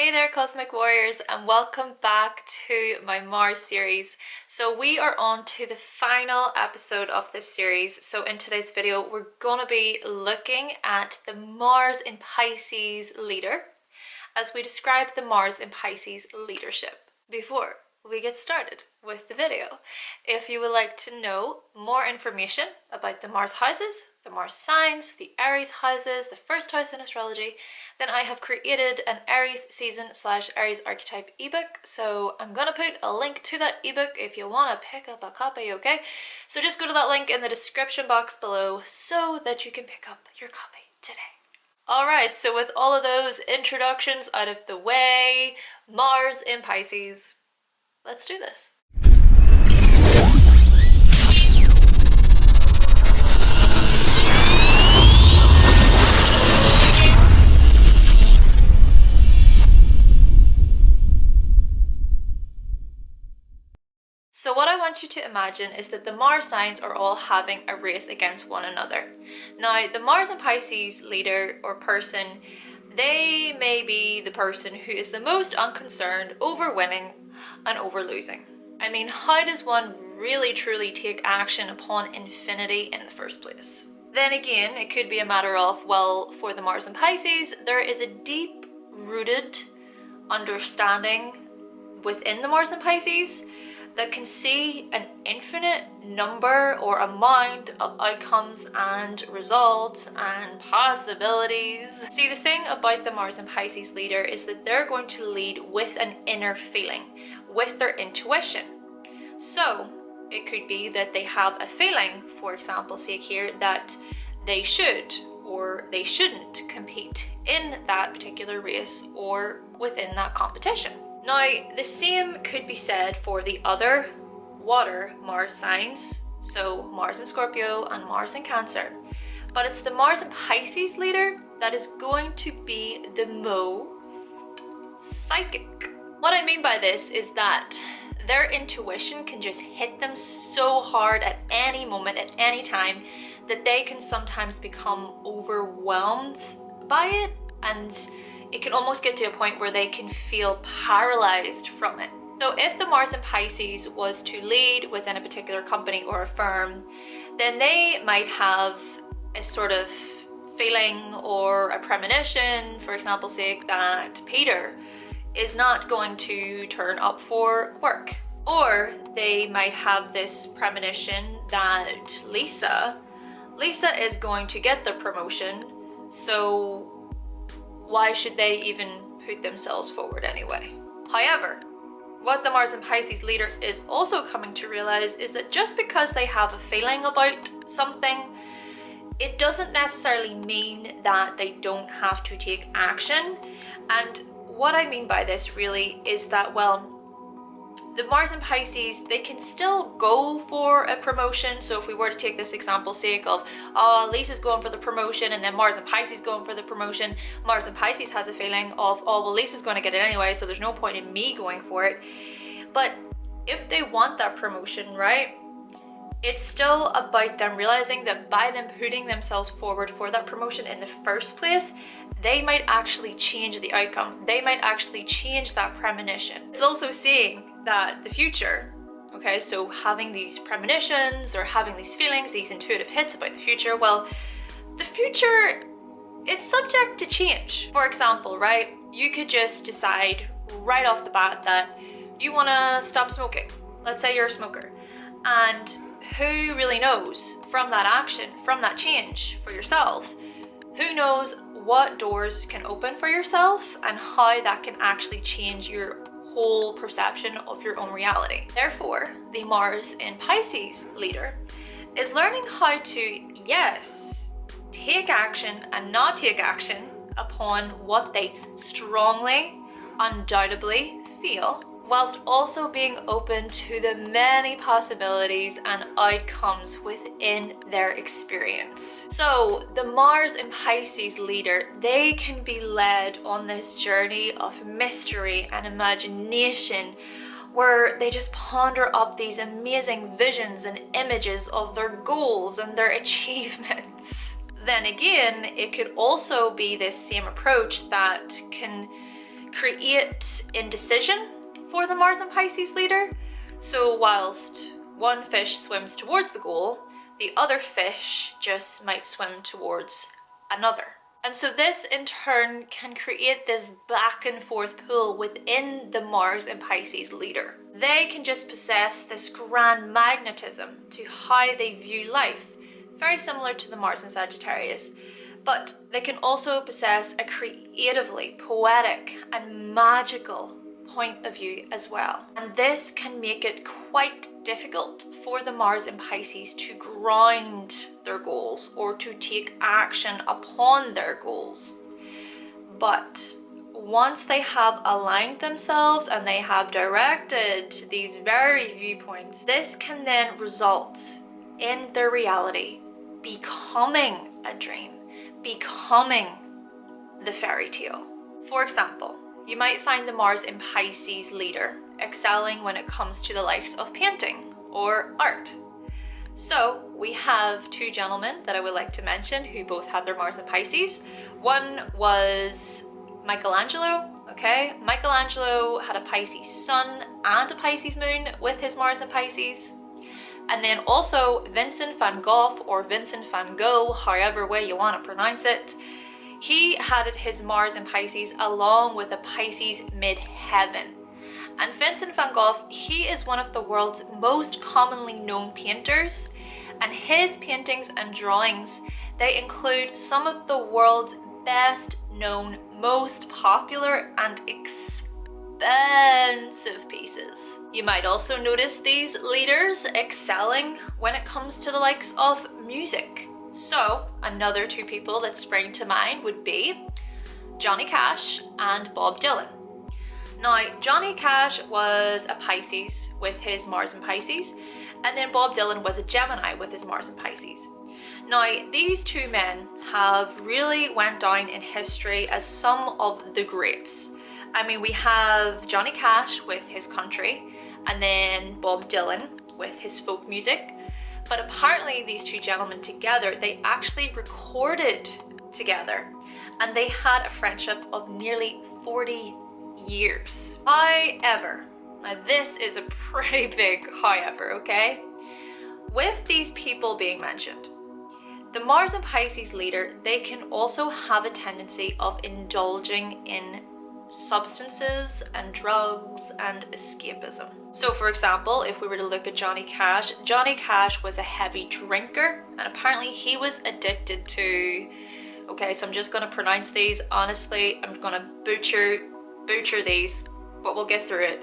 Hey there Cosmic Warriors, and welcome back to my Mars series. So we are on to the final episode of this series. So in today's video we're gonna be looking at the Mars in Pisces leader as we describe the Mars in Pisces leadership. Before we get started with the video, if you would like to know more information about the Mars houses, the Mars signs, the Aries houses, the first house in astrology, then I have created an Aries season / Aries archetype ebook. So I'm gonna put a link to that ebook if you want to pick up a copy, okay? So just go to that link in the description box below so that you can pick up your copy today. Alright, so with all of those introductions out of the way, Mars in Pisces, let's do this. So what I want you to imagine is that the Mars signs are all having a race against one another. Now, the Mars and Pisces leader or person, they may be the person who is the most unconcerned over winning and over losing. I mean, how does one really truly take action upon infinity in the first place? Then again, it could be a matter of, well, for the Mars and Pisces, there is a deep-rooted understanding within the Mars and Pisces that can see an infinite number or amount of outcomes and results and possibilities. See, the thing about the Mars and Pisces leader is that they're going to lead with an inner feeling, with their intuition. So it could be that they have a feeling, for example's sake here, that they should or they shouldn't compete in that particular race or within that competition. Now, the same could be said for the other water Mars signs, so Mars in Scorpio and Mars in Cancer. But it's the Mars and Pisces leader that is going to be the most psychic. What I mean by this is that their intuition can just hit them so hard at any moment, at any time, that they can sometimes become overwhelmed by it, and it can almost get to a point where they can feel paralyzed from it. So if the Mars in Pisces was to lead within a particular company or a firm, then they might have a sort of feeling or a premonition, for example's sake, that Peter is not going to turn up for work. Or they might have this premonition that Lisa is going to get the promotion, so why should they even put themselves forward anyway? However, what the Mars and Pisces leader is also coming to realize is that just because they have a feeling about something, it doesn't necessarily mean that they don't have to take action. And what I mean by this really is that, well, the Mars and Pisces, they can still go for a promotion. So if we were to take this example sake of, Lisa's going for the promotion and then Mars and Pisces going for the promotion, Mars and Pisces has a feeling of, oh, well, Lisa's going to get it anyway, so there's no point in me going for it. But if they want that promotion, right, it's still about them realizing that by them putting themselves forward for that promotion in the first place, they might actually change the outcome. They might actually change that premonition. It's also saying that the future, okay, so having these premonitions or having these feelings, these intuitive hits about the future, well, the future, it's subject to change. For example, right, you could just decide right off the bat that you want to stop smoking. Let's say you're a smoker. And who really knows from that action, from that change for yourself, who knows what doors can open for yourself and how that can actually change your whole perception of your own reality. Therefore, the Mars in Pisces leader is learning how to, yes, take action and not take action upon what they strongly, undoubtedly feel, whilst also being open to the many possibilities and outcomes within their experience. So the Mars in Pisces leader, they can be led on this journey of mystery and imagination, where they just ponder up these amazing visions and images of their goals and their achievements. Then again, it could also be this same approach that can create indecision for the Mars and Pisces leader. So whilst one fish swims towards the goal, the other fish just might swim towards another. And so this in turn can create this back and forth pull within the Mars and Pisces leader. They can just possess this grand magnetism to how they view life, very similar to the Mars and Sagittarius. But they can also possess a creatively poetic and magical point of view as well. And this can make it quite difficult for the Mars in Pisces to ground their goals or to take action upon their goals. But once they have aligned themselves and they have directed these very viewpoints, this can then result in their reality becoming a dream, becoming the fairy tale. For example, you might find the Mars in Pisces leader excelling when it comes to the likes of painting or art. So we have two gentlemen that I would like to mention who both had their Mars in Pisces. One was Michelangelo, okay? Michelangelo had a Pisces sun and a Pisces moon with his Mars in Pisces. And then also Vincent van Gogh, or Vincent van Gogh, however way you want to pronounce it, he had his Mars in Pisces along with a Pisces midheaven. And Vincent van Gogh, he is one of the world's most commonly known painters, and his paintings and drawings, they include some of the world's best known, most popular and expensive pieces. You might also notice these leaders excelling when it comes to the likes of music. So another two people that spring to mind would be Johnny Cash and Bob Dylan. Now, Johnny Cash was a Pisces with his Mars in Pisces, and then Bob Dylan was a Gemini with his Mars in Pisces. Now, these two men have really went down in history as some of the greats. I mean, we have Johnny Cash with his country, and then Bob Dylan with his folk music. But apparently these two gentlemen together, they actually recorded together, and they had a friendship of nearly 40 years. However, now this is a pretty big however, okay? With these people being mentioned, the Mars and Pisces leader, they can also have a tendency of indulging in substances and drugs and escapism. So for example, if we were to look at Johnny Cash was a heavy drinker, and apparently he was addicted to, okay, so I'm just going to pronounce these, honestly, I'm going to butcher these, but we'll get through it.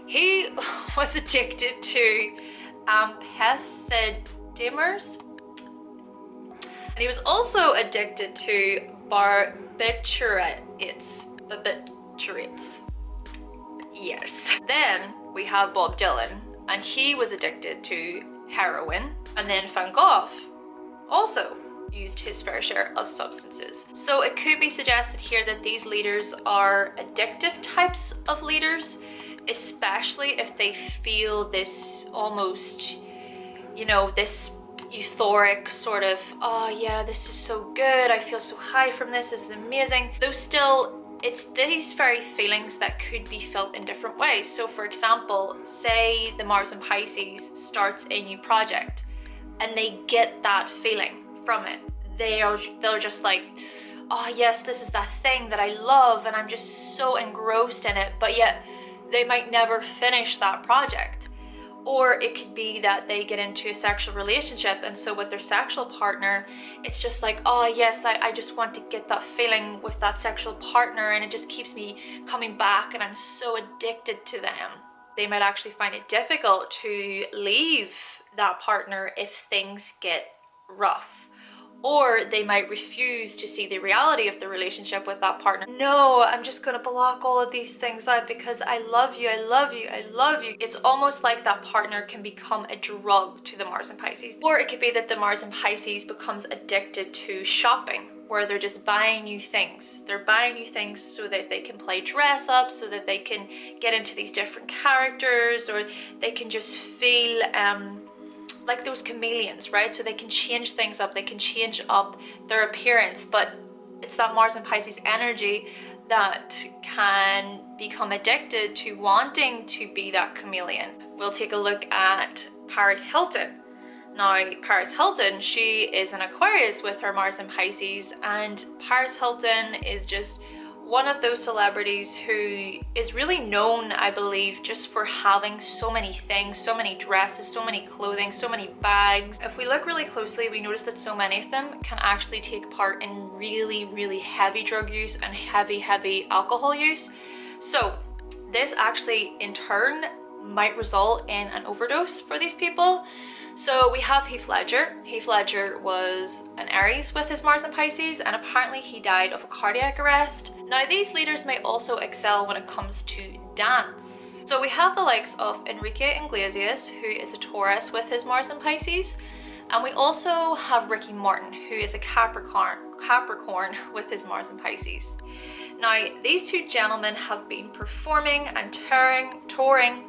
He was addicted to amphetamines, and he was also addicted to barbiturates. Yes. Then we have Bob Dylan, and he was addicted to heroin. And then Van Gogh also used his fair share of substances. So it could be suggested here that these leaders are addictive types of leaders, especially if they feel this almost, you know, this euphoric sort of, oh yeah, this is so good, I feel so high from this is amazing. Though still, it's these very feelings that could be felt in different ways. So for example, say the Mars in Pisces starts a new project and they get that feeling from it. They're just like, oh yes, this is that thing that I love and I'm just so engrossed in it, but yet they might never finish that project. Or it could be that they get into a sexual relationship, and so with their sexual partner, it's just like, oh yes, I just want to get that feeling with that sexual partner, and it just keeps me coming back and I'm so addicted to them. They might actually find it difficult to leave that partner if things get rough. Or they might refuse to see the reality of the relationship with that partner. No, I'm just gonna block all of these things out because I love you, I love you, I love you. It's almost like that partner can become a drug to the Mars in Pisces. Or it could be that the Mars in Pisces becomes addicted to shopping, where they're just buying new things. They're buying new things so that they can play dress up, so that they can get into these different characters, or they can just feel like those chameleons, right? So they can change things up, they can change up their appearance, but it's that Mars and Pisces energy that can become addicted to wanting to be that chameleon. We'll take a look at Paris Hilton. Now, Paris Hilton, she is an Aquarius with her Mars in Pisces, and Paris Hilton is just one of those celebrities who is really known, I believe, just for having so many things, so many dresses, so many clothing, so many bags. If we look really closely, we notice that so many of them can actually take part in really, really heavy drug use and heavy alcohol use. So this actually in turn might result in an overdose for these people. So we have Heath Ledger. Heath Ledger was an Aries with his Mars in Pisces, and apparently he died of a cardiac arrest. Now, these leaders may also excel when it comes to dance. So we have the likes of Enrique Iglesias, who is a Taurus with his Mars in Pisces, and we also have Ricky Martin, who is a Capricorn with his Mars in Pisces. Now, these two gentlemen have been performing and touring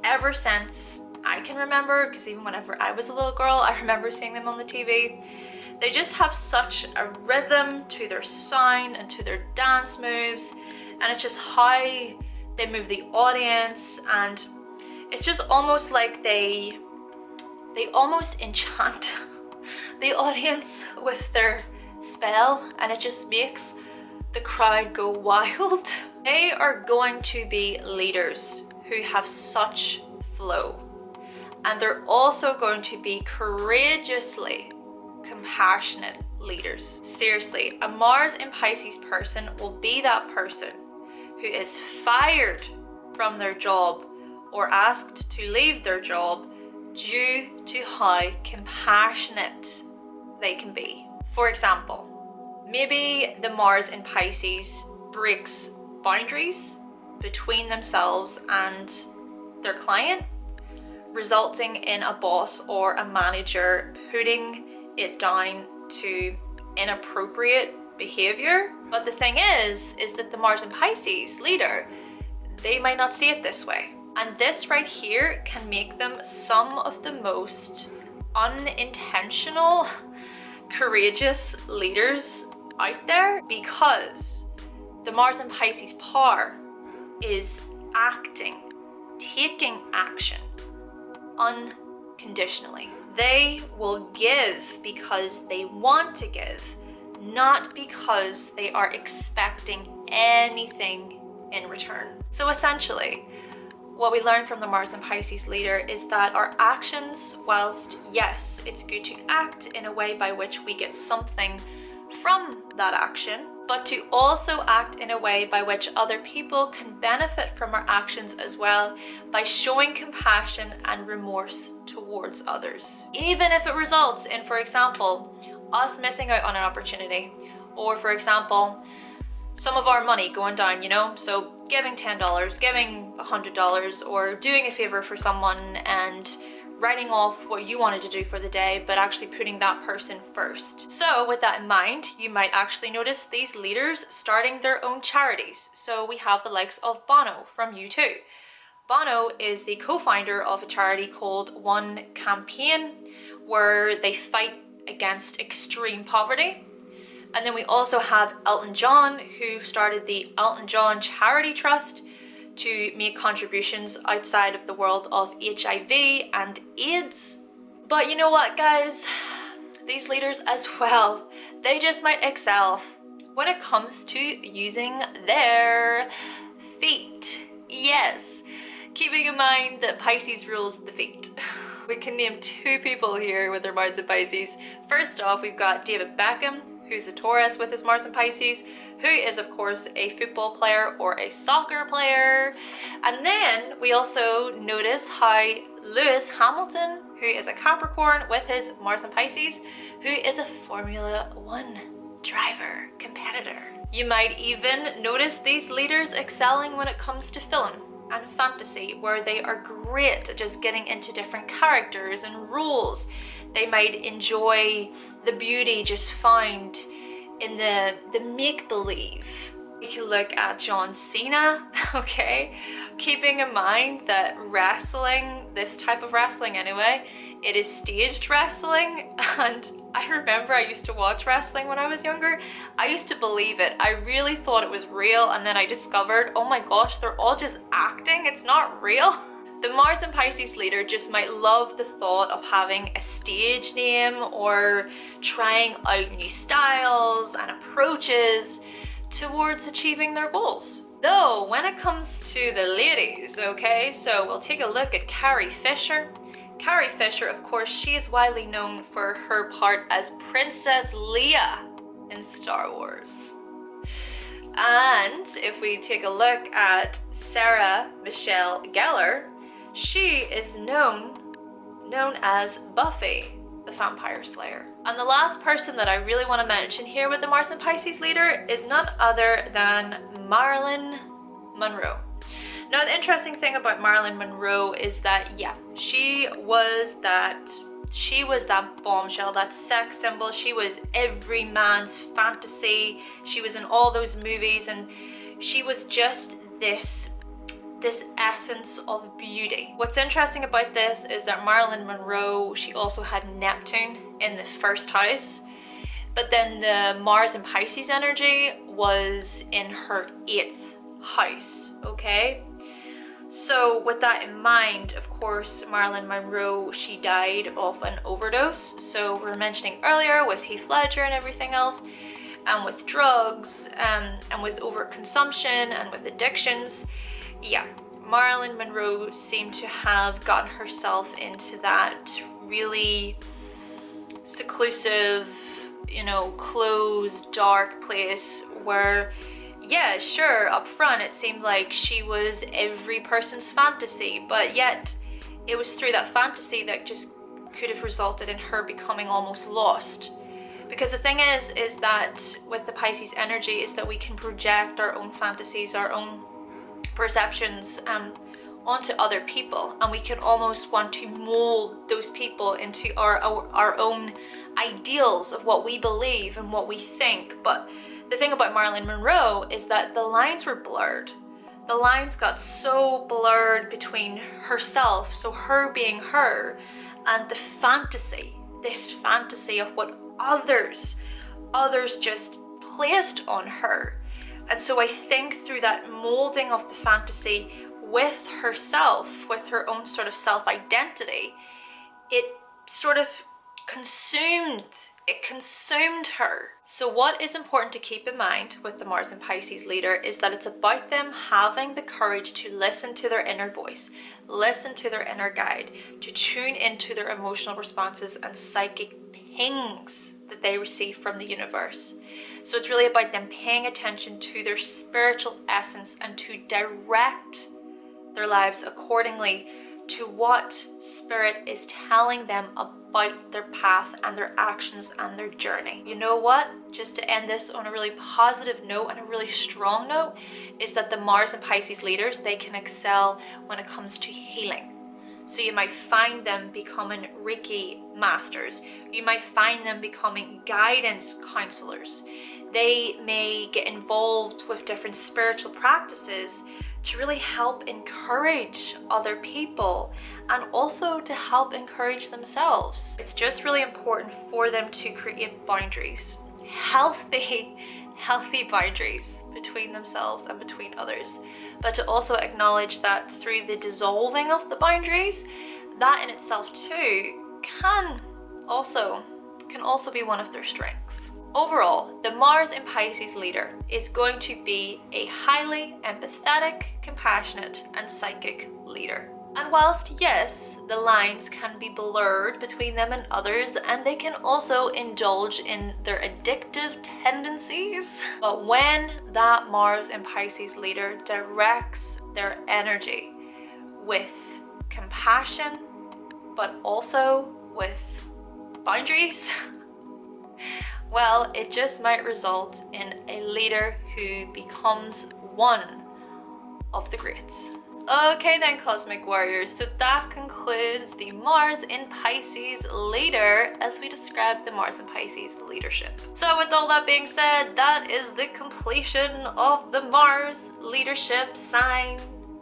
ever since I can remember, because even whenever I was a little girl, I remember seeing them on the TV. They just have such a rhythm to their sound and to their dance moves, and it's just how they move the audience, and it's just almost like they almost enchant the audience with their spell, and it just makes the crowd go wild. They are going to be leaders who have such flow. And they're also going to be courageously compassionate leaders. Seriously, a Mars in Pisces person will be that person who is fired from their job or asked to leave their job due to how compassionate they can be. For example, maybe the Mars in Pisces breaks boundaries between themselves and their client, resulting in a boss or a manager putting it down to inappropriate behavior. But the thing is that the Mars in Pisces leader, they might not see it this way. And this right here can make them some of the most unintentional, courageous leaders out there, because the Mars in Pisces power is acting, taking action unconditionally. They will give because they want to give, not because they are expecting anything in return. So essentially, what we learn from the Mars and Pisces leader is that our actions, whilst yes, it's good to act in a way by which we get something from that action, but to also act in a way by which other people can benefit from our actions as well, by showing compassion and remorse towards others. Even if it results in, for example, us missing out on an opportunity, or for example, some of our money going down, you know? So giving $10, giving $100, or doing a favor for someone and writing off what you wanted to do for the day, but actually putting that person first. So with that in mind, you might actually notice these leaders starting their own charities. So we have the likes of Bono from U2. Bono is the co-founder of a charity called One Campaign, where they fight against extreme poverty. And then we also have Elton John, who started the Elton John Charity Trust to make contributions outside of the world of HIV and AIDS. But you know what, guys? These leaders as well, they just might excel when it comes to using their feet. Yes, keeping in mind that Pisces rules the feet. We can name two people here with their Mars in Pisces. First off, we've got David Beckham, who's a Taurus with his Mars in Pisces, who is of course a football player or a soccer player. And then we also notice how Lewis Hamilton, who is a Capricorn with his Mars in Pisces, who is a Formula One driver, competitor. You might even notice these leaders excelling when it comes to film and fantasy, where they are great at just getting into different characters and roles. They might enjoy the beauty just found in the make-believe We can look at John Cena, okay? Keeping in mind that wrestling, this type of wrestling anyway, it is staged wrestling, and I remember I used to watch wrestling when I was younger. I used to believe it. I really thought it was real, and then I discovered, oh my gosh, they're all just acting. It's not real. The Mars and Pisces leader just might love the thought of having a stage name or trying out new styles and approaches towards achieving their goals. Though, when it comes to the ladies, okay, so we'll take a look at Carrie Fisher. Carrie Fisher, of course, she is widely known for her part as Princess Leia in Star Wars. And if we take a look at Sarah Michelle Gellar, she is known as Buffy the Vampire Slayer. And the last person that I really want to mention here with the Mars and Pisces leader is none other than Marilyn Monroe. Now, the interesting thing about Marilyn Monroe is that, yeah, she was that bombshell, that sex symbol. She was every man's fantasy. She was in all those movies, and she was just this essence of beauty. What's interesting about this is that Marilyn Monroe, she also had Neptune in the first house, but then the Mars and Pisces energy was in her 8th house, okay? So with that in mind, of course, Marilyn Monroe, she died of an overdose. So we were mentioning earlier with Heath Ledger and everything else, and with drugs, and with overconsumption and with addictions. Yeah, Marilyn Monroe seemed to have gotten herself into that really seclusive, you know, closed, dark place where, yeah, sure, up front it seemed like she was every person's fantasy, but yet it was through that fantasy that just could have resulted in her becoming almost lost. Because the thing is that with the Pisces energy is that we can project our own fantasies, our own perceptions onto other people, and we can almost want to mold those people into our own ideals of what we believe and what we think. But the thing about Marilyn Monroe is that the lines were blurred. The lines got so blurred between herself, so her being her, and the fantasy, this fantasy of what others just placed on her. And so I think through that molding of the fantasy with herself, with her own sort of self-identity, it sort of consumed her. So what is important to keep in mind with the Mars and Pisces leader is that it's about them having the courage to listen to their inner voice, listen to their inner guide, to tune into their emotional responses and psychic pings that they receive from the universe. So it's really about them paying attention to their spiritual essence and to direct their lives accordingly to what spirit is telling them about their path and their actions and their journey. You know what? Just to end this on a really positive note and a really strong note is that the Mars and Pisces leaders, they can excel when it comes to healing. So you might find them becoming Reiki masters. You might find them becoming guidance counselors. They may get involved with different spiritual practices to really help encourage other people and also to help encourage themselves. It's just really important for them to create boundaries, healthy boundaries between themselves and between others, but to also acknowledge that through the dissolving of the boundaries, that in itself too can also be one of their strengths. Overall, the Mars in Pisces leader is going to be a highly empathetic, compassionate, and psychic leader. And whilst, yes, the lines can be blurred between them and others, and they can also indulge in their addictive tendencies, but when that Mars in Pisces leader directs their energy with compassion, but also with boundaries, well, it just might result in a leader who becomes one of the greats. Okay then, Cosmic Warriors, so that concludes the Mars in Pisces leader as we describe the Mars in Pisces leadership. So with all that being said, that is the completion of the Mars leadership sign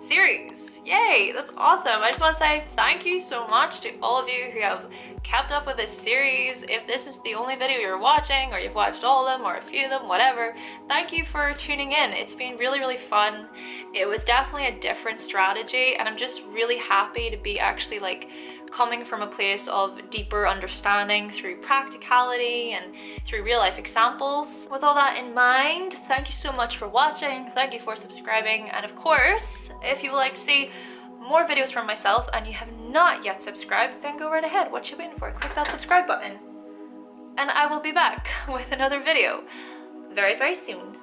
series. Yay, that's awesome. I just want to say thank you so much to all of you who have kept up with this series. If this is the only video you're watching, or you've watched all of them or a few of them, whatever, thank you for tuning in. It's been really fun. It was definitely a different strategy, and I'm just really happy to be actually like coming from a place of deeper understanding through practicality and through real life examples. With all that in mind, thank you so much for watching, thank you for subscribing, and of course, if you would like to see more videos from myself and you have not yet subscribed, then go right ahead. What you waiting for? Click that subscribe button. And I will be back with another video very soon.